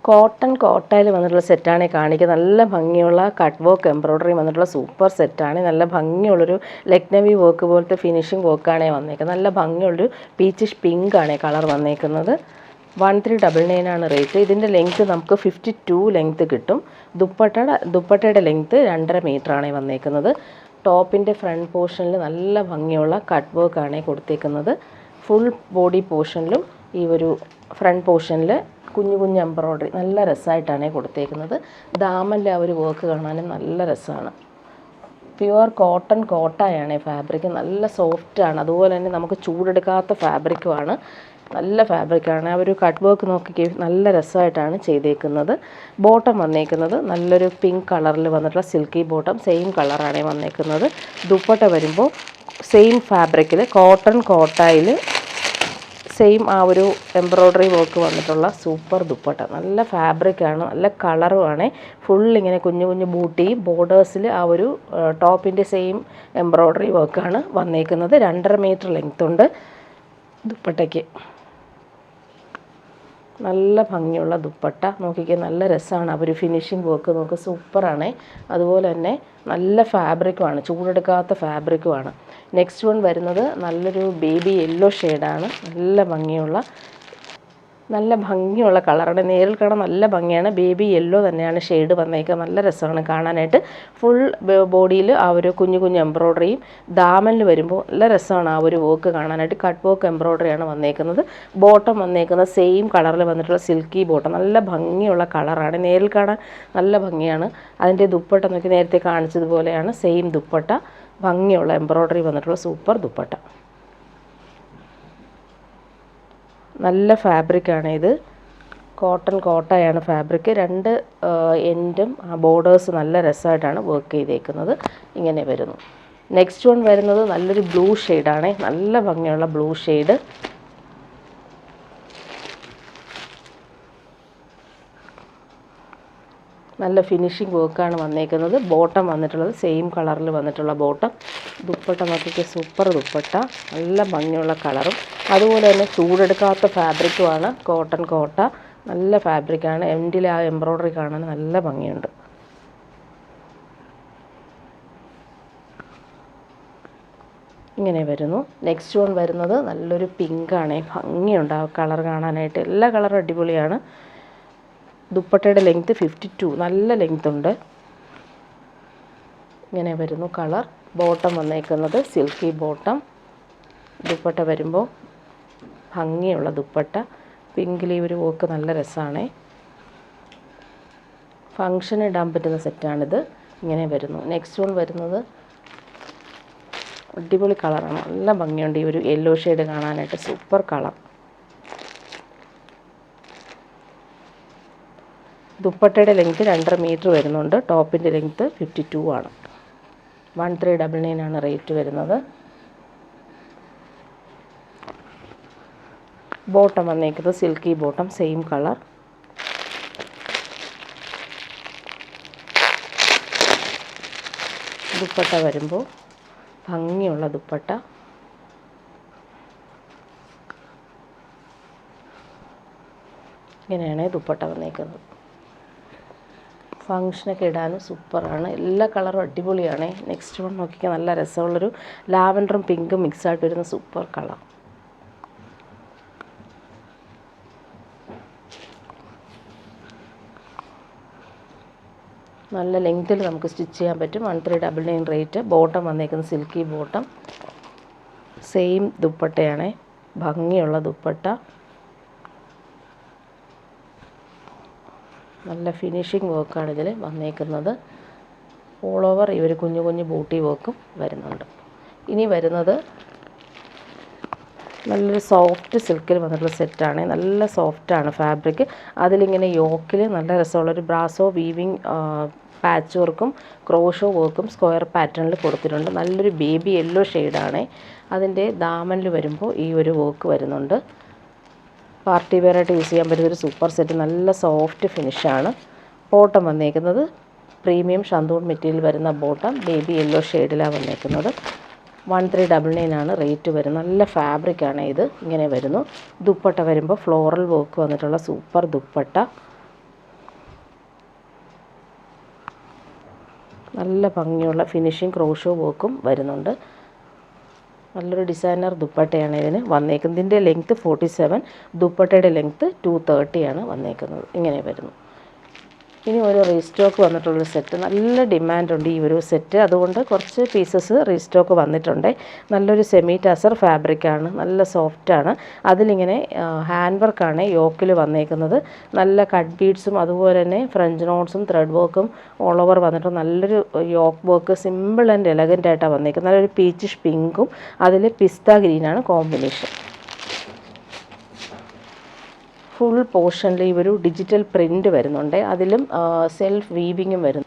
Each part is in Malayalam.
കോട്ടൺ കോട്ടയിൽ വന്നിട്ടുള്ള സെറ്റാണ് കാണിക്കുന്നത്. നല്ല ഭംഗിയുള്ള കട്ട് വർക്ക് എംബ്രോയ്ഡറി വന്നിട്ടുള്ള സൂപ്പർ സെറ്റാണ്. നല്ല ഭംഗിയുള്ളൊരു ലക്നവി വർക്ക് പോലത്തെ ഫിനിഷിംഗ് വർക്കാണ് വന്നേക്കുന്നത്. നല്ല ഭംഗിയുള്ളൊരു പീച്ചിഷ് പിങ്ക് ആണ് കളർ വന്നേക്കുന്നത്. 1399 ആണ് റേറ്റ്. ഇതിൻ്റെ ലെങ്ത്ത് നമുക്ക് 52 ലെങ്ത്ത് കിട്ടും. ദുപ്പട്ടയുടെ ലെങ്ത്ത് 2.5 മീറ്ററാണ് വന്നേക്കുന്നത്. ടോപ്പിൻ്റെ ഫ്രണ്ട് പോർഷനിൽ നല്ല ഭംഗിയുള്ള കട്ട് വർക്കാണ് കൊടുത്തേക്കുന്നത്. ഫുൾ ബോഡി പോർഷനിലും ഈ ഒരു ഫ്രണ്ട് പോർഷനിൽ കുഞ്ഞു കുഞ്ഞു എംബ്രോയ്ഡറി നല്ല രസമായിട്ടാണ് കൊടുത്തേക്കുന്നത്. ദാമൻ്റെ ആ ഒരു വർക്ക് കാണാനും നല്ല രസമാണ്. പ്യുവർ കോട്ടൺ കോട്ടയാണ് ഫാബ്രിക്. നല്ല സോഫ്റ്റാണ്. അതുപോലെ തന്നെ നമുക്ക് ചൂടെടുക്കാത്ത ഫാബ്രിക്കുമാണ്. നല്ല ഫാബ്രിക്കാണ്. ആ ഒരു കട്ട് വർക്ക് നോക്കി നല്ല രസമായിട്ടാണ് ചെയ്തേക്കുന്നത്. ബോട്ടം വന്നേക്കുന്നത് നല്ലൊരു പിങ്ക് കളറിൽ വന്നിട്ടുള്ള സിൽക്കി ബോട്ടം സെയിം കളറാണ് വന്നേക്കുന്നത്. ദുപ്പട്ട വരുമ്പോൾ സെയിം ഫാബ്രിക്കിൽ കോട്ടൺ കോട്ടായിൽ സെയിം ആ ഒരു എംബ്രോയ്ഡറി വർക്ക് വന്നിട്ടുള്ള സൂപ്പർ ദുപ്പട്ട. നല്ല ഫാബ്രിക്കാണ്, നല്ല കളറുമാണ്. ഫുൾ ഇങ്ങനെ കുഞ്ഞു കുഞ്ഞു ബൂട്ടി ബോർഡേഴ്സിൽ ആ ഒരു ടോപ്പിൻ്റെ സെയിം എംബ്രോയ്ഡറി വർക്കാണ് വന്നേക്കുന്നത്. 2.5 മീറ്റർ ലെങ്ത് ഉണ്ട് ദുപ്പട്ടയ്ക്ക്. നല്ല ഭംഗിയുള്ള ദുപ്പട്ട നോക്കിക്കുക, നല്ല രസമാണ്. അവർ ഫിനിഷിംഗ് വർക്ക് നോക്കുക, സൂപ്പറാണ്. അതുപോലെ തന്നെ നല്ല ഫാബ്രിക്കുമാണ്, ചൂടെടുക്കാത്ത ഫാബ്രിക്കുമാണ്. നെക്സ്റ്റ് വൺ വരുന്നത് നല്ലൊരു ബേബി യെല്ലോ ഷെയ്ഡാണ്. നല്ല ഭംഗിയുള്ള കളറാണ്. നേരിൽ കാണാൻ നല്ല ഭംഗിയാണ്. ബേബി യെല്ലോ തന്നെയാണ് ഷെയ്ഡ് വന്നേക്കുന്നത്. നല്ല രസമാണ് കാണാനായിട്ട്. ഫുൾ ബോഡിയിൽ ആ ഒരു കുഞ്ഞു കുഞ്ഞു എംബ്രോയ്ഡറിയും ദാമനിൽ വരുമ്പോൾ നല്ല രസമാണ് ആ ഒരു വർക്ക് കാണാനായിട്ട്. കട്ട് വർക്ക് എംബ്രോയ്ഡറിയാണ് വന്നേക്കുന്നത്. ബോട്ടം വന്നേക്കുന്നത് സെയിം കളറിൽ വന്നിട്ടുള്ള സിൽക്കി ബോട്ടം. നല്ല ഭംഗിയുള്ള കളറാണ്. നേരിൽ കാണാൻ നല്ല ഭംഗിയാണ്. അതിൻ്റെ ദുപ്പട്ട നോക്കി നേരത്തെ കാണിച്ചതുപോലെയാണ് സെയിം ദുപ്പട്ട. ഭംഗിയുള്ള എംബ്രോയ്ഡറി വന്നിട്ടുള്ള സൂപ്പർ ദുപ്പട്ട. നല്ല ഫാബ്രിക്കാണ് ഇത്. കോട്ടൺ കോട്ടയാണ് ഫാബ്രിക്. 2 എൻഡും ബോർഡേഴ്സ് നല്ല രസമായിട്ടാണ് വർക്ക് ചെയ്തേക്കുന്നത്. ഇങ്ങനെ വരുന്നു. നെക്സ്റ്റ് വൺ വരുന്നത് നല്ലൊരു ബ്ലൂ ഷെയ്ഡാണ്. നല്ല ഭംഗിയുള്ള ബ്ലൂ ഷെയ്ഡ്. നല്ല ഫിനിഷിംഗ് വർക്കാണ് വന്നേക്കുന്നത്. ബോട്ടം വന്നിട്ടുള്ളത് സെയിം കളറിൽ വന്നിട്ടുള്ള ബോട്ടം. ദുപ്പട്ട നോക്കിയിട്ട് സൂപ്പർ ദുപ്പട്ട. നല്ല ഭംഗിയുള്ള കളറും അതുപോലെ തന്നെ ചൂടെടുക്കാത്ത ഫാബ്രിക്കുമാണ്. കോട്ടൺ കോട്ട നല്ല ഫാബ്രിക്കാണ്. എൻഡിൽ ആ എംബ്രോയ്ഡറി കാണാൻ നല്ല ഭംഗിയുണ്ട്. ഇങ്ങനെ വരുന്നു. നെക്സ്റ്റ് വൺ വരുന്നത് നല്ലൊരു പിങ്കാണ്. ഭംഗിയുണ്ട് ആ കളർ കാണാനായിട്ട്. എല്ലാ കളറും അടിപൊളിയാണ്. ദുപ്പട്ടയുടെ ലെങ്ത്ത് 52, നല്ല ലെങ്ത് ഉണ്ട്. ഇങ്ങനെ വരുന്നു കളർ. ബോട്ടം വന്നേക്കുന്നത് സിൽക്കി ബോട്ടം. ദുപ്പട്ട വരുമ്പോൾ ഭംഗിയുള്ള ദുപ്പട്ട. പിങ്കിൽ ഈ ഒരു വർക്ക് നല്ല രസമാണ്. ഫങ്ഷൻ ഇടാൻ പറ്റുന്ന സെറ്റാണിത്. ഇങ്ങനെ വരുന്നു. നെക്സ്റ്റ് വൺ വരുന്നത് അടിപൊളി കളറാണ്. നല്ല ഭംഗിയുണ്ട് ഈ ഒരു യെല്ലോ ഷെയ്ഡ് കാണാനായിട്ട്. Super colour. ദുപ്പട്ടയുടെ ലെങ്ത്ത് 2.5 മീറ്റർ വരുന്നുണ്ട്. ടോപ്പിൻ്റെ ലെങ്ത്ത് 52 ആണ്. 1399 ആണ് റേറ്റ് വരുന്നത്. ബോട്ടം വന്നേക്കുന്നത് silky bottom same colour. Dupatta വരുമ്പോൾ ഭംഗിയുള്ള ദുപ്പട്ട. ഇങ്ങനെയാണ് ദുപ്പട്ട വന്നേക്കുന്നത്. ഫങ്ഷനൊക്കെ ഇടാനും സൂപ്പറാണ്. എല്ലാ കളറും അടിപൊളിയാണ്. നെക്സ്റ്റ് വൺ നോക്കിയാൽ നല്ല രസമുള്ളൊരു ലാവൻഡറും പിങ്കും മിക്സായിട്ട് വരുന്ന സൂപ്പർ കളർ. നല്ല ലെങ്ത്തിൽ നമുക്ക് സ്റ്റിച്ച് ചെയ്യാൻ പറ്റും. 1399 റേറ്റ്. ബോട്ടം വന്നേക്കുന്നത് സിൽക്കി ബോട്ടം. സെയിം ദുപ്പട്ടയാണ്. ഭംഗിയുള്ള ദുപ്പട്ട. നല്ല ഫിനിഷിംഗ് വർക്കാണ് ഇതിൽ വന്നേക്കുന്നത്. ഓൾ ഓവർ ഈ ഒരു കുഞ്ഞു കുഞ്ഞു ബൂട്ടി വർക്കും വരുന്നുണ്ട്. ഇനി വരുന്നത് നല്ലൊരു സോഫ്റ്റ് സിൽക്കിൽ വന്നിട്ടുള്ള സെറ്റാണ്. നല്ല സോഫ്റ്റാണ് ഫാബ്രിക്. അതിലിങ്ങനെ യോക്കിൽ നല്ല രസമുള്ളൊരു ബ്രാസോ വീവിങ് പാച്ച് വർക്കും ക്രോഷോ വർക്കും സ്ക്വയർ പാറ്റേണിൽ കൊടുത്തിട്ടുണ്ട്. നല്ലൊരു ബേബി യെല്ലോ ഷെയ്ഡാണ്. അതിൻ്റെ ദാമനിൽ വരുമ്പോൾ ഈ ഒരു വർക്ക് വരുന്നുണ്ട്. പാർട്ടി വെയറായിട്ട് യൂസ് ചെയ്യാൻ പറ്റുന്നൊരു സൂപ്പർ സെറ്റ്. നല്ല സോഫ്റ്റ് ഫിനിഷാണ്. ബോട്ടം വന്നേക്കുന്നത് പ്രീമിയം ഷന്തൂൺ മെറ്റീരിയൽ വരുന്ന ബോട്ടം. ബേബി യെല്ലോ ഷെയ്ഡിലാണ് വന്നേക്കുന്നത്. 1399 ആണ് റേറ്റ് വരുന്നത്. നല്ല ഫാബ്രിക്കാണ് ഇത്. ഇങ്ങനെ വരുന്നു. ദുപ്പട്ട വരുമ്പോൾ ഫ്ലോറൽ വർക്ക് വന്നിട്ടുള്ള സൂപ്പർ ദുപ്പട്ട. നല്ല ഭംഗിയുള്ള ഫിനിഷിങ് ക്രോഷോ വർക്കും വരുന്നുണ്ട്. നല്ലൊരു ഡിസൈനർ ദുപ്പട്ടയാണ് ഇതിന് വന്നേക്കുന്നത്. ഇതിൻ്റെ ലെങ്ത്ത് 47, ദുപ്പട്ടയുടെ ലെങ്ത്ത് 230 ആണ് വന്നേക്കുന്നത്. ഇങ്ങനെ വരുന്നു. ഇനി ഒരു റീസ്റ്റോക്ക് വന്നിട്ടുള്ളൊരു സെറ്റ്. നല്ല ഡിമാൻഡുണ്ട് ഈ ഒരു സെറ്റ്, അതുകൊണ്ട് കുറച്ച് പീസസ് റീസ്റ്റോക്ക് വന്നിട്ടുണ്ട്. നല്ലൊരു സെമി ടസർ ഫാബ്രിക്കാണ്, നല്ല സോഫ്റ്റാണ്. അതിലിങ്ങനെ ഹാൻഡ് വർക്കാണ് യോക്കിൽ വന്നേക്കുന്നത്. നല്ല കട്ട് ബീഡ്സും അതുപോലെ തന്നെ ഫ്രഞ്ച് നോട്ട്സും ത്രെഡ് വർക്കും ഓൾ ഓവർ വന്നിട്ട് നല്ലൊരു yoke work, simple and elegant ആയിട്ടാണ് വന്നേക്കുന്നത്. നല്ലൊരു പീച്ചിഷ് പിങ്കും അതിൽ പിസ്ത ഗ്രീനാണ് കോമ്പിനേഷൻ. ഫുൾ പോർഷനിൽ ഈ ഒരു ഡിജിറ്റൽ പ്രിൻ്റ് വരുന്നുണ്ട്. അതിലും സെൽഫ് വീവിങ്ങും വരുന്നു.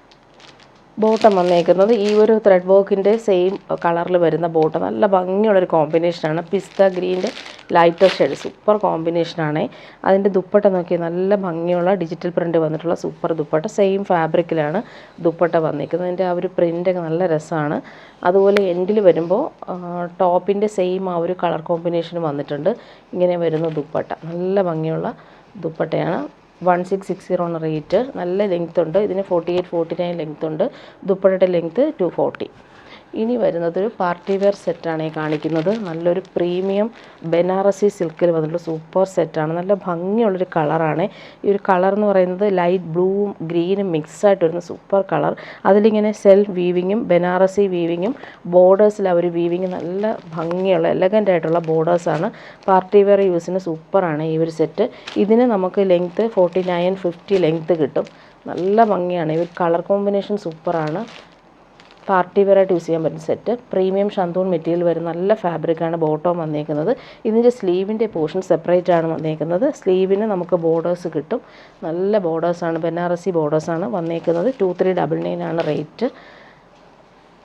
ബോട്ടം വന്നേക്കുന്നത് ഈ ഒരു ത്രെഡ് വർക്കിൻ്റെ സെയിം കളറിൽ വരുന്ന ബോട്ടം. നല്ല ഭംഗിയുള്ളൊരു കോമ്പിനേഷനാണ്. പിസ്ത ഗ്രീൻ്റെ ലൈറ്റർ ഷെയ്ഡ് സൂപ്പർ കോമ്പിനേഷനാണ്. അതിൻ്റെ ദുപ്പട്ട നോക്കി നല്ല ഭംഗിയുള്ള ഡിജിറ്റൽ പ്രിൻ്റ് വന്നിട്ടുള്ള സൂപ്പർ ദുപ്പട്ട. സെയിം ഫാബ്രിക്കിലാണ് ദുപ്പട്ട വന്നിരിക്കുന്നത്. അതിൻ്റെ ആ ഒരു പ്രിൻ്റൊക്കെ നല്ല രസമാണ്. അതുപോലെ എൻഡിൽ വരുമ്പോൾ ടോപ്പിൻ്റെ സെയിം ആ ഒരു കളർ കോമ്പിനേഷൻ വന്നിട്ടുണ്ട്. ഇങ്ങനെ വരുന്ന ദുപ്പട്ട നല്ല ഭംഗിയുള്ള ദുപ്പട്ടയാണ്. 1660 റേറ്റ്. നല്ല ലെങ്ത് ഉണ്ട്. ഇതിന് 48-49 ലെങ്ത് ഉണ്ട്. ദുപ്പട്ടയുടെ ലെങ്ത്ത് 240. ഇനി വരുന്നതൊരു പാർട്ടി വെയർ സെറ്റാണ് ഈ കാണിക്കുന്നത്. നല്ലൊരു പ്രീമിയം ബനാറസി സിൽക്കിൽ വന്നിട്ടുള്ള സൂപ്പർ സെറ്റാണ്. നല്ല ഭംഗിയുള്ളൊരു കളറാണ്. ഈ ഒരു കളർ എന്ന് പറയുന്നത് ലൈറ്റ് ബ്ലൂവും ഗ്രീനും മിക്സായിട്ട് വരുന്ന സൂപ്പർ കളർ. അതിലിങ്ങനെ സെൽഫ് വീവിങ്ങും ബനാറസി വീവിങ്ങും ബോർഡേഴ്സിൽ ആ ഒരു വീവിങ് നല്ല ഭംഗിയുള്ള എലഗൻ്റ് ആയിട്ടുള്ള ബോർഡേഴ്സാണ്. പാർട്ടി വെയർ യൂസിന് സൂപ്പറാണ് ഈ ഒരു സെറ്റ്. ഇതിന് നമുക്ക് ലെങ്ത്ത് 49-50 ലെങ്ത്ത് കിട്ടും. നല്ല ഭംഗിയാണ്. ഈ ഒരു കളർ കോമ്പിനേഷൻ സൂപ്പറാണ്. പാർട്ടി വെയറായിട്ട് യൂസ് ചെയ്യാൻ പറ്റുന്ന സെറ്റ്. പ്രീമിയം ഷന്തൂൺ മെറ്റീരിയൽ വരുന്ന നല്ല ഫാബ്രിക്കാണ് ബോട്ടം വന്നേക്കുന്നത്. ഇതിൻ്റെ സ്ലീവിൻ്റെ പോർഷൻ സെപ്പറേറ്റ് ആണ് വന്നേക്കുന്നത്. സ്ലീവിന് നമുക്ക് ബോർഡേഴ്സ് കിട്ടും. നല്ല ബോർഡേഴ്സാണ്, ബനാറസി ബോർഡേഴ്സാണ് വന്നേക്കുന്നത്. 2399 ആണ് റേറ്റ്.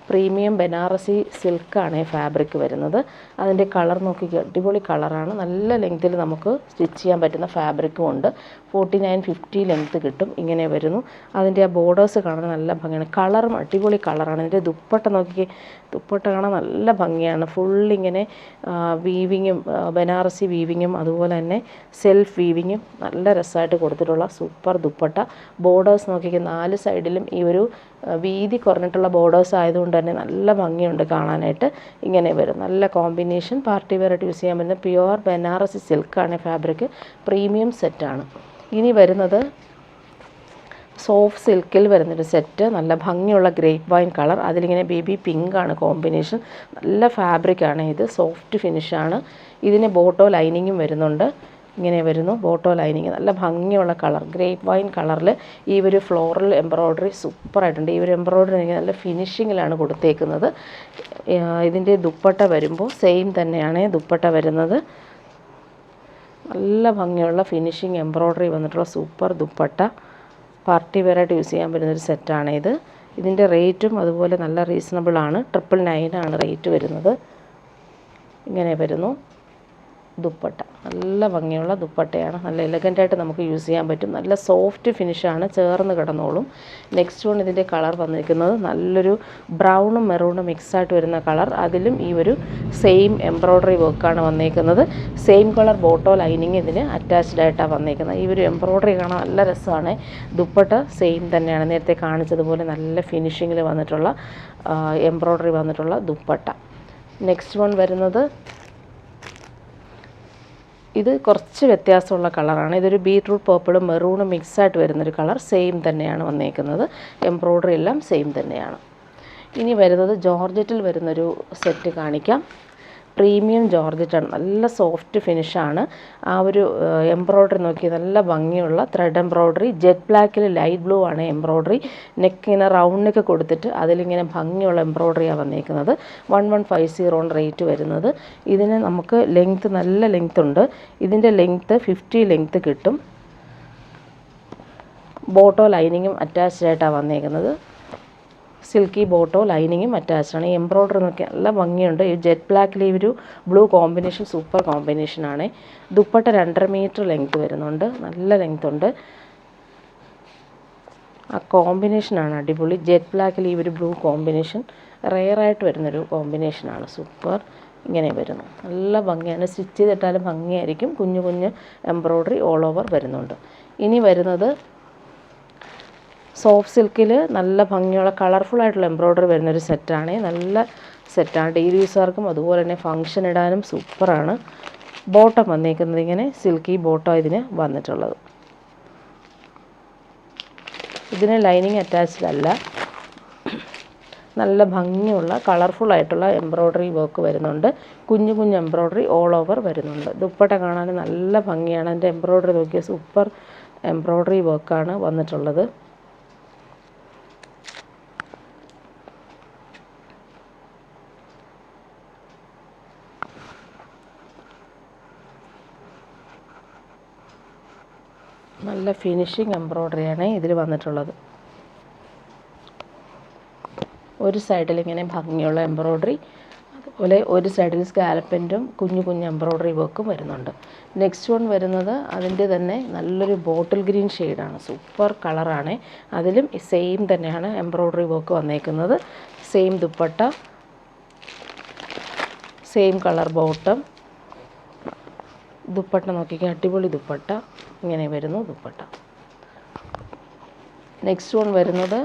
പ്രീമിയം ബനാറസി സിൽക്കാണ് ഫാബ്രിക് വരുന്നത്. അതിൻ്റെ കളർ നോക്കി അടിപൊളി കളറാണ്. നല്ല ലെങ്ത്തിൽ നമുക്ക് സ്റ്റിച്ച് ചെയ്യാൻ പറ്റുന്ന ഫാബ്രിക്കും ഉണ്ട്. 49-50 ലെങ്ത്ത് കിട്ടും. ഇങ്ങനെ വരുന്നു. അതിൻ്റെ ആ ബോർഡേഴ്സ് കാണാൻ നല്ല ഭംഗിയാണ്. കളറും അടിപൊളി കളറാണ്. ഇതിൻ്റെ ദുപ്പട്ട നോക്കി, ദുപ്പട്ട കാണാൻ നല്ല ഭംഗിയാണ്. ഫുള്ളിങ്ങനെ വീവിങ്ങും ബനാറസി വീവിങ്ങും അതുപോലെ തന്നെ സെൽഫ് വീവിങ്ങും നല്ല രസമായിട്ട് കൊടുത്തിട്ടുള്ള സൂപ്പർ ദുപ്പട്ട. ബോർഡേഴ്സ് നോക്കിക്കുക, 4 സൈഡിലും ഈ ഒരു വീതി കുറഞ്ഞിട്ടുള്ള ബോർഡേഴ്സ് ആയതുകൊണ്ട് തന്നെ നല്ല ഭംഗിയുണ്ട് കാണാനായിട്ട്. ഇങ്ങനെ വരും. നല്ല കോമ്പിനേഷൻ. പാർട്ടി വെയറായിട്ട് യൂസ് ചെയ്യാൻ പറ്റുന്ന പ്യുവർ ബനാറസി സിൽക്കാണ് ഫാബ്രിക്. പ്രീമിയം സെറ്റാണ്. ഇനി വരുന്നത് സോഫ്റ്റ് സിൽക്കിൽ വരുന്നൊരു സെറ്റ്. നല്ല ഭംഗിയുള്ള ഗ്രേപ്പ് വൈൻ കളർ. അതിലിങ്ങനെ ബേബി പിങ്കാണ് കോമ്പിനേഷൻ. നല്ല ഫാബ്രിക്കാണ് ഇത്. സോഫ്റ്റ് ഫിനിഷാണ്. ഇതിന് ബോട്ടോ ലൈനിങ്ങും വരുന്നുണ്ട്. ഇങ്ങനെ വരുന്നു ബോട്ടോ ലൈനിങ്. നല്ല ഭംഗിയുള്ള കളർ ഗ്രേപ്പ് വൈൻ കളറിൽ ഈ ഒരു ഫ്ലോറൽ എംബ്രോയ്ഡറി സൂപ്പറായിട്ടുണ്ട്. ഈ ഒരു എംബ്രോയ്ഡറി നല്ല ഫിനിഷിങ്ങിലാണ് കൊടുത്തേക്കുന്നത്. ഇതിൻ്റെ ദുപ്പട്ട വരുമ്പോൾ സെയിം തന്നെയാണ് ദുപ്പട്ട വരുന്നത്. നല്ല ഭംഗിയുള്ള ഫിനിഷിങ് എംബ്രോയ്ഡറി വന്നിട്ടുള്ള സൂപ്പർ ദുപ്പട്ട. പാർട്ടി വെയറായിട്ട് യൂസ് ചെയ്യാൻ പറ്റുന്നൊരു സെറ്റാണ് ഇത്. ഇതിൻ്റെ റേറ്റും അതുപോലെ നല്ല റീസണബിൾ ആണ്. 999 ആണ് റേറ്റ് വരുന്നത്. ഇങ്ങനെ വരുന്നു ദുപ്പട്ട. നല്ല ഭംഗിയുള്ള ദുപ്പട്ടയാണ്. നല്ല എലഗൻ്റായിട്ട് നമുക്ക് യൂസ് ചെയ്യാൻ പറ്റും. നല്ല സോഫ്റ്റ് ഫിനിഷാണ്, ചേർന്ന് കിടന്നോളും. നെക്സ്റ്റ് വൺ ഇതിൻ്റെ കളർ വന്നിരിക്കുന്നത് നല്ലൊരു ബ്രൗണും മെറൂണും മിക്സായിട്ട് വരുന്ന കളർ. അതിലും ഈ ഒരു സെയിം എംബ്രോയ്ഡറി വർക്കാണ് വന്നേക്കുന്നത്. സെയിം കളർ ബോട്ടോ ലൈനിങ് ഇതിന് അറ്റാച്ച്ഡ് ആയിട്ടാണ് വന്നേക്കുന്നത്. ഈ ഒരു എംബ്രോയ്ഡറി കാണാൻ നല്ല രസമാണ്. ദുപ്പട്ട സെയിം തന്നെയാണ്, നേരത്തെ കാണിച്ചതുപോലെ നല്ല ഫിനിഷിങ്ങിൽ വന്നിട്ടുള്ള എംബ്രോയ്ഡറി വന്നിട്ടുള്ള ദുപ്പട്ട. നെക്സ്റ്റ് വൺ വരുന്നത് ഇത് കുറച്ച് വ്യത്യാസമുള്ള കളറാണ്. ഇതൊരു ബീട്രൂട്ട് പർപ്പിളും മെറൂണും മിക്സായിട്ട് വരുന്നൊരു കളർ. സെയിം തന്നെയാണ് വന്നേക്കുന്നത്. എംബ്രോയ്ഡറി എല്ലാം സെയിം തന്നെയാണ്. ഇനി വരുന്നത് ജോർജറ്റിൽ വരുന്നൊരു സെറ്റ് കാണിക്കാം. പ്രീമിയം ജോർജറ്റാണ്. നല്ല സോഫ്റ്റ് ഫിനിഷാണ്. ആ ഒരു എംബ്രോയ്ഡറി നോക്കി നല്ല ഭംഗിയുള്ള ത്രെഡ് എംബ്രോയ്ഡറി. ജെറ്റ് ബ്ലാക്കിൽ ലൈറ്റ് ബ്ലൂ ആണ് എംബ്രോയ്ഡറി. നെക്ക് ഇങ്ങനെ റൗണ്ട് നെക്ക് കൊടുത്തിട്ട് അതിലിങ്ങനെ ഭംഗിയുള്ള എംബ്രോയ്ഡറിയാണ് വന്നേക്കുന്നത്. 1150 റേറ്റ് വരുന്നത്. ഇതിന് നമുക്ക് ലെങ്ത്ത് നല്ല ലെങ്ത്ത് ഉണ്ട്. ഇതിൻ്റെ ലെങ്ത്ത് 50 ലെങ്ത്ത് കിട്ടും. ബോട്ടോ ലൈനിങ്ങും അറ്റാച്ച്ഡ് ആയിട്ടാണ് വന്നേക്കുന്നത്. സിൽക്കി ബോട്ടോ ലൈനിങ്ങും അറ്റാച്ച്ഡാണ്. ഈ എംബ്രോയ്ഡറി നോക്കി നല്ല ഭംഗിയുണ്ട്. ഈ ജെറ്റ് ബ്ലാക്കിൽ ഈ ഒരു ബ്ലൂ കോമ്പിനേഷൻ സൂപ്പർ കോമ്പിനേഷനാണ്. ദുപ്പട്ട 2.5 മീറ്റർ ലെങ്ത്ത് വരുന്നുണ്ട്. നല്ല ലെങ്ത്ത് ഉണ്ട്. ആ കോമ്പിനേഷനാണ് അടിപൊളി. ജെറ്റ് ബ്ലാക്കിൽ ഈ ഒരു ബ്ലൂ കോമ്പിനേഷൻ റെയറായിട്ട് വരുന്നൊരു കോമ്പിനേഷനാണ്. സൂപ്പർ. ഇങ്ങനെ വരുന്നു. നല്ല ഭംഗിയാണ്. സ്റ്റിച്ച് ചെയ്തിട്ടാലും ഭംഗിയായിരിക്കും. കുഞ്ഞു കുഞ്ഞ് എംബ്രോയ്ഡറി ഓൾ ഓവർ വരുന്നുണ്ട്. ഇനി വരുന്നത് സോഫ്റ്റ് സിൽക്കിൽ നല്ല ഭംഗിയുള്ള കളർഫുള്ളായിട്ടുള്ള എംബ്രോയ്ഡറി വരുന്നൊരു സെറ്റാണ്. നല്ല സെറ്റാണ്. ഡെയിലി യൂസുകാർക്കും അതുപോലെ തന്നെ ഫംഗ്ഷൻ ഇടാനും സൂപ്പറാണ്. ബോട്ടം വന്നേക്കുന്നത് ഇങ്ങനെ സിൽക്കി ബോട്ടം ഇതിന് വന്നിട്ടുള്ളത്. ഇതിന് ലൈനിങ് അറ്റാച്ച്ഡ് അല്ല. നല്ല ഭംഗിയുള്ള കളർഫുള്ളായിട്ടുള്ള എംബ്രോയ്ഡറി വർക്ക് വരുന്നുണ്ട്. കുഞ്ഞു കുഞ്ഞു എംബ്രോയ്ഡറി ഓൾ ഓവർ വരുന്നുണ്ട്. ദുപ്പട്ട കാണാൻ നല്ല ഭംഗിയാണ്. അതിൻ്റെ എംബ്രോയ്ഡറി നോക്കിയ സൂപ്പർ എംബ്രോയ്ഡറി വർക്കാണ് വന്നിട്ടുള്ളത്. നല്ല ഫിനിഷിങ് എംബ്രോയ്ഡറിയാണ് ഇതിൽ വന്നിട്ടുള്ളത്. ഒരു സൈഡിൽ ഇങ്ങനെ ഭംഗിയുള്ള എംബ്രോയ്ഡറി, അതുപോലെ ഒരു സൈഡിൽ സ്കാലപ്പിൻ്റും കുഞ്ഞു കുഞ്ഞു എംബ്രോയ്ഡറി വർക്കും വരുന്നുണ്ട്. നെക്സ്റ്റ് വൺ വരുന്നത് അതിൻ്റെ തന്നെ നല്ലൊരു ബോട്ടിൽ ഗ്രീൻ ഷെയ്ഡാണ്. സൂപ്പർ കളറാണ്. അതിലും സെയിം തന്നെയാണ് എംബ്രോയ്ഡറി വർക്ക് വന്നേക്കുന്നത്. Same dupatta, same colour bottom. Dupatta നോക്കിക്കാൻ അടിപൊളി ദുപ്പട്ട ഇങ്ങനെ വരുന്നു ദുപ്പട്ട. നെക്സ്റ്റ് വൺ വരുന്നത്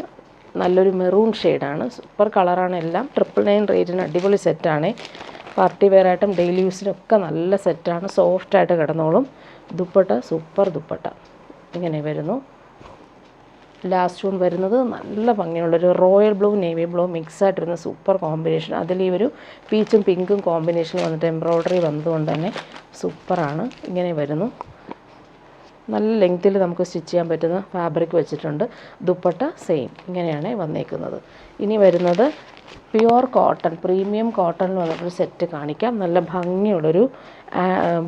നല്ലൊരു മെറൂൺ ഷെയ്ഡാണ്. സൂപ്പർ കളറാണ്. എല്ലാം 999 റേറ്റിന് അടിപൊളി സെറ്റാണ്. പാർട്ടി വെയറായിട്ടും ഡെയിലി യൂസിനൊക്കെ നല്ല സെറ്റാണ്. സോഫ്റ്റായിട്ട് കിടന്നോളും. ദുപ്പട്ട സൂപ്പർ ദുപ്പട്ട ഇങ്ങനെ വരുന്നു. ലാസ്റ്റ് വൺ വരുന്നത് നല്ല ഭംഗിയുള്ളൊരു റോയൽ ബ്ലൂ നേവി ബ്ലൂ മിക്സായിട്ട് വരുന്ന സൂപ്പർ കോമ്പിനേഷൻ. അതിൽ ഈ ഒരു പീച്ചും പിങ്കും കോമ്പിനേഷൻ വന്നിട്ട് എംബ്രോയ്ഡറി വന്നതുകൊണ്ട് തന്നെ സൂപ്പറാണ്. ഇങ്ങനെ വരുന്നു. നല്ല ലെങ്ത്തിൽ നമുക്ക് സ്റ്റിച്ച് ചെയ്യാൻ പറ്റുന്ന ഫാബ്രിക് വെച്ചിട്ടുണ്ട്. ദുപ്പട്ട സെയിം ഇങ്ങനെയാണ് വന്നേക്കുന്നത്. ഇനി വരുന്നത് പ്യുവർ കോട്ടൺ, പ്രീമിയം കോട്ടണിൽ വന്നിട്ടൊരു സെറ്റ് കാണിക്കാം. നല്ല ഭംഗിയുള്ളൊരു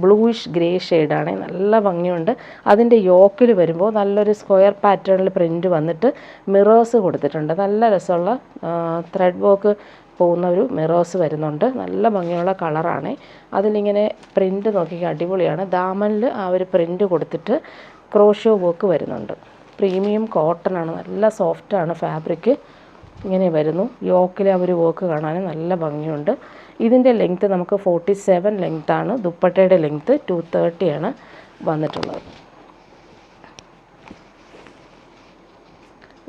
ബ്ലൂയിഷ് ഗ്രേ ഷെയ്ഡാണ്. നല്ല ഭംഗിയുണ്ട്. അതിൻ്റെ യോക്കിൽ വരുമ്പോൾ നല്ലൊരു സ്ക്വയർ പാറ്റേണിൽ പ്രിൻറ്റ് വന്നിട്ട് മിറേഴ്സ് കൊടുത്തിട്ടുണ്ട്. നല്ല രസമുള്ള ത്രെഡ് വർക്ക് പോകുന്ന ഒരു മിറേഴ്സ് വരുന്നുണ്ട്. നല്ല ഭംഗിയുള്ള കളറാണ്. അതിലിങ്ങനെ പ്രിൻറ്റ് നോക്കിക്കാൻ അടിപൊളിയാണ്. ദാമനിൽ ആ ഒരു പ്രിൻറ്റ് കൊടുത്തിട്ട് ക്രോഷോ വർക്ക് വരുന്നുണ്ട്. പ്രീമിയം കോട്ടൺ ആണ്. നല്ല സോഫ്റ്റാണ് ഫാബ്രിക്. ഇങ്ങനെ വരുന്നു. യോക്കിലെ ആ ഒരു വർക്ക് കാണാൻ നല്ല ഭംഗിയുണ്ട്. ഇതിൻ്റെ ലെങ്ത്ത് നമുക്ക് 47 ലെങ്ത്താണ്. ദുപ്പട്ടയുടെ ലെങ്ത്ത് 230 ആണ് വന്നിട്ടുള്ളത്.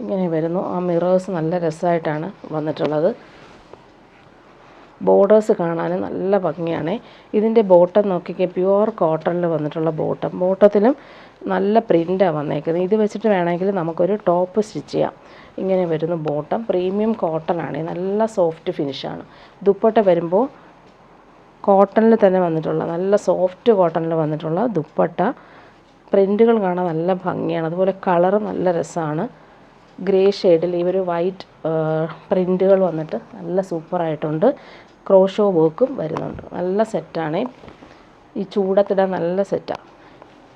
ഇങ്ങനെ വരുന്നു. ആ മിറേഴ്സ് നല്ല രസമായിട്ടാണ് വന്നിട്ടുള്ളത്. ബോർഡേഴ്സ് കാണാൻ നല്ല ഭംഗിയാണ്. ഇതിൻ്റെ ബോട്ടം നോക്കിക്കേ, പ്യുവർ കോട്ടണിൽ വന്നിട്ടുള്ള ബോട്ടം. ബോട്ടത്തിലും നല്ല പ്രിൻ്റാണ് വന്നേക്കുന്നത്. ഇത് വെച്ചിട്ട് വേണമെങ്കിൽ നമുക്കൊരു ടോപ്പ് സ്റ്റിച്ച് ചെയ്യാം. ഇങ്ങനെ വരുന്നു ബോട്ടം. പ്രീമിയം കോട്ടൺ ആണ്. നല്ല സോഫ്റ്റ് ഫിനിഷാണ്. ദുപ്പട്ട വരുമ്പോൾ കോട്ടണിൽ തന്നെ വന്നിട്ടുള്ള നല്ല സോഫ്റ്റ് കോട്ടണിൽ വന്നിട്ടുള്ള ദുപ്പട്ട. പ്രിൻറ്റുകൾ കാണാൻ നല്ല ഭംഗിയാണ്. അതുപോലെ കളറ് നല്ല രസമാണ്. ഗ്രേ ഷെയ്ഡിൽ ഈ ഒരു വൈറ്റ് പ്രിൻറ്റുകൾ വന്നിട്ട് നല്ല സൂപ്പറായിട്ടുണ്ട്. ക്രോഷോ വർക്കും വരുന്നുണ്ട്. നല്ല സെറ്റാണ്. ഈ ചൂടത്തിടാൻ നല്ല സെറ്റാണ്.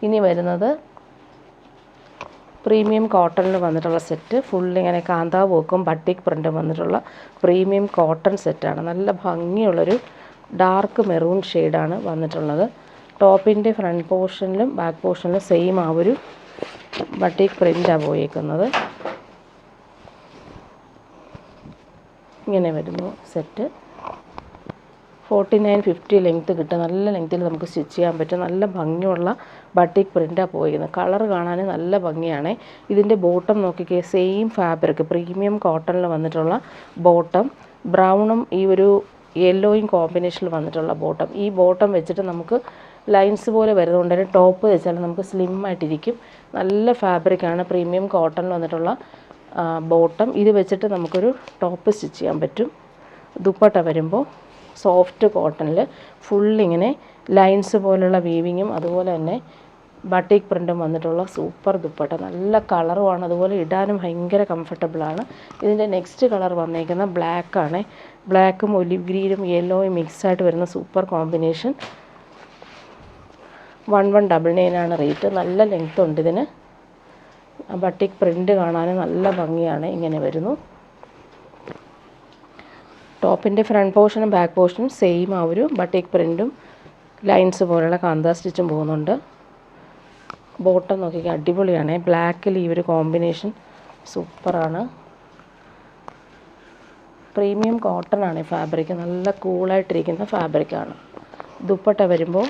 ഇനി വരുന്നത് പ്രീമിയം കോട്ടണിൽ വന്നിട്ടുള്ള സെറ്റ്. ഫുള്ളിങ്ങനെ കാന്താ വർക്കും ബട്ടിക് പ്രിൻറ്റും വന്നിട്ടുള്ള പ്രീമിയം കോട്ടൺ സെറ്റാണ്. നല്ല ഭംഗിയുള്ളൊരു ഡാർക്ക് മെറൂൺ ഷെയ്ഡാണ് വന്നിട്ടുള്ളത്. ടോപ്പിൻ്റെ ഫ്രണ്ട് പോർഷനിലും ബാക്ക് പോർഷനിലും സെയിം ആ ഒരു ബട്ടിക് പ്രിൻ്റാണ് പോയേക്കുന്നത്. ഇങ്ങനെ വരുന്നു സെറ്റ്. 49-50 ലെങ്ത്ത് കിട്ടും. നല്ല ലെങ്ത്തിൽ നമുക്ക് സ്റ്റിച്ച് ചെയ്യാൻ പറ്റും. നല്ല ഭംഗിയുള്ള ബട്ടിക് പ്രിൻ്റാണ് പോയിരിക്കുന്നത്. കളർ കാണാൻ നല്ല ഭംഗിയാണ്. ഇതിൻ്റെ ബോട്ടം നോക്കിക്കേ, സെയിം ഫാബ്രിക് പ്രീമിയം കോട്ടണിൽ വന്നിട്ടുള്ള ബോട്ടം. ബ്രൗണും ഈ ഒരു യെല്ലോയും കോമ്പിനേഷനിൽ വന്നിട്ടുള്ള ബോട്ടം. ഈ ബോട്ടം വെച്ചിട്ട് നമുക്ക് ലൈൻസ് പോലെ വരുന്നതുകൊണ്ട് തന്നെ ടോപ്പ് വെച്ചാൽ നമുക്ക് സ്ലിം ആയിട്ടിരിക്കും. നല്ല ഫാബ്രിക്കാണ്. പ്രീമിയം കോട്ടണിൽ വന്നിട്ടുള്ള ബോട്ടം. ഇത് വെച്ചിട്ട് നമുക്കൊരു ടോപ്പ് സ്റ്റിച്ച് ചെയ്യാൻ പറ്റും. ദുപ്പട്ട വരുമ്പോൾ സോഫ്റ്റ് കോട്ടണിൽ ഫുള്ളിങ്ങനെ ലൈൻസ് പോലുള്ള വീവിങ്ങും അതുപോലെ തന്നെ ബട്ടിക് പ്രിൻറ്റും വന്നിട്ടുള്ള സൂപ്പർ ദുപ്പട്ട. നല്ല കളറുമാണ്. അതുപോലെ ഇടാനും ഭയങ്കര കംഫർട്ടബിളാണ്. ഇതിൻ്റെ നെക്സ്റ്റ് കളർ വന്നേക്കുന്ന ബ്ലാക്കാണ്. ബ്ലാക്കും ഒലിവ് ഗ്രീനും യെല്ലോയും മിക്സായിട്ട് വരുന്ന സൂപ്പർ കോമ്പിനേഷൻ. 1199 റേറ്റ്. നല്ല ലെങ്ത് ഉണ്ട് ഇതിന്. ബട്ടിക് പ്രിൻ്റ് കാണാൻ നല്ല ഭംഗിയാണ്. ഇങ്ങനെ വരുന്നു. ടോപ്പിൻ്റെ ഫ്രണ്ട് പോർഷനും ബാക്ക് പോർഷനും സെയിം ആ ഒരു ബട്ടിക് പ്രിൻറ്റും ലൈൻസ് പോലുള്ള കാന്താ സ്റ്റിച്ചും പോകുന്നുണ്ട്. ബോട്ടം നോക്കിക്കാൻ അടിപൊളിയാണ്. ബ്ലാക്കിൽ ഈ ഒരു കോമ്പിനേഷൻ സൂപ്പറാണ്. പ്രീമിയം കോട്ടൺ ആണ് ഫാബ്രിക്. നല്ല കൂളായിട്ടിരിക്കുന്ന ഫാബ്രിക്കാണ്. ദുപ്പട്ട വരുമ്പോൾ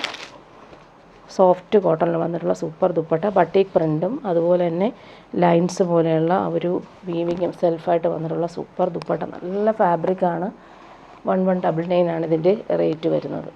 സോഫ്റ്റ് കോട്ടണിൽ വന്നിട്ടുള്ള സൂപ്പർ ദുപ്പട്ട, ബട്ടീക് പ്രിൻറ്റും അതുപോലെ തന്നെ ലൈൻസ് പോലെയുള്ള ഒരു വീവിങ്ങും സെൽഫായിട്ട് വന്നിട്ടുള്ള സൂപ്പർ ദുപ്പട്ട. നല്ല ഫാബ്രിക്കാണ്. 1199 ആണ് ഇതിൻ്റെ റേറ്റ് വരുന്നത്.